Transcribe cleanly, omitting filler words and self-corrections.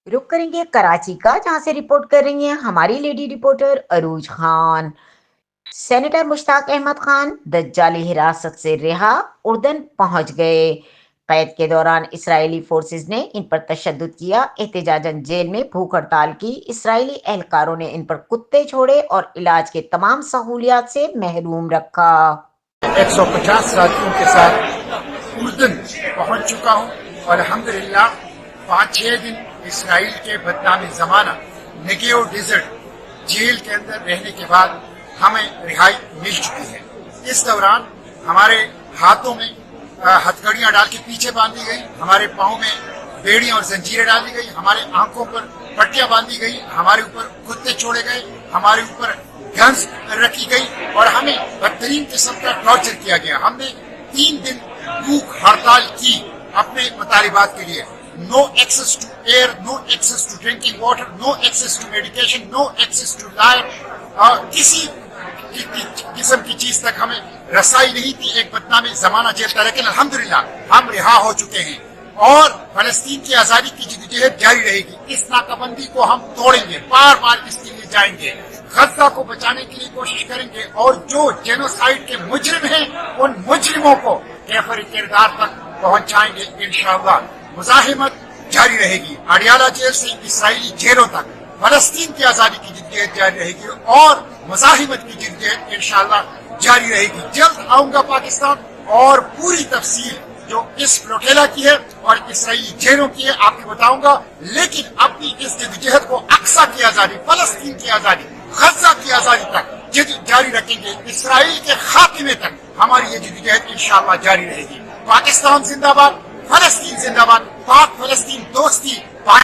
रुक करेंगे कराची का, जहां से रिपोर्ट कर रही हैं हमारी लेडी रिपोर्टर अरूज खान। सेनेटर मुश्ताक अहमद खान दज्जाली हिरासत से रिहा, उर्दन पहुंच गए। कैद के दौरान इसराइली फोर्सेस ने इन पर तशद्दुद किया, एहतजाजन जेल में भूख हड़ताल की। इसराइली एहलकारों ने इन पर कुत्ते छोड़े और इलाज के तमाम सहूलियात से महरूम रखा। 150 साथियों के साथ उर्दन पहुंच चुका हूं और अल्हम्दुलिल्लाह 5-6 दिन इसराइल के बदनामी ज़माना नेगेव डेजर्ट जेल के अंदर रहने के बाद हमें रिहाई मिल चुकी है। इस दौरान हमारे हाथों में हथकड़ियां डाल के पीछे बांधी गई, हमारे पाँव में बेड़ियां और जंजीरें डाली गई, हमारे आंखों पर पट्टियां बांधी गई, हमारे ऊपर कुत्ते छोड़े गए, हमारे ऊपर गन्स रखी गई और हमें बदतरीन किस्म का टॉर्चर किया गया। हमने 3 दिन भूख हड़ताल की अपने मुतालिबात के लिए। No access to air, no access to drinking water, no access to medication, no access to light, किसी किस्म की चीज तक हमें रसाई नहीं थी। एक बदनामी जमाना जेल था, लेकिन अल्हम्दुलिल्लाह हम रिहा हो चुके हैं और फलस्तीन की आजादी की जिद्दोजहद जारी रहेगी। इस नाकाबंदी को हम तोड़ेंगे, बार बार इसके लिए जाएंगे, गजा को बचाने के लिए कोशिश करेंगे और जो जेनोसाइड के मुजरिम हैं उन मुजरिमों को कैफर किरदार तक पहुंचाएंगे इंशाअल्लाह। मुजाहिमत जारी रहेगी, अडियाला जेल से इसराइली जेलों तक। फलस्तीन की आजादी की जिद्दोजहद जारी रहेगी और मुजाहिमत की जिद्दोजहद इंशाअल्लाह जारी रहेगी। जल्द आऊंगा पाकिस्तान और पूरी तफसील जो इस फ्लोटेला की है और इसराइली जेलों की है आपको बताऊंगा। लेकिन अपनी इस जिद्दोजहद को अक्सा की आजादी, फलस्तीन की आजादी, गजा की आजादी तक जारी रखेंगे। इसराइल के खात्मे तक हमारी ये जिद्दोजहद इंशाअल्लाह जारी रहेगी। पाकिस्तान जिंदाबाद, फलस्तीन जिंदाबाद, पाक फलस्तीन दोस्ती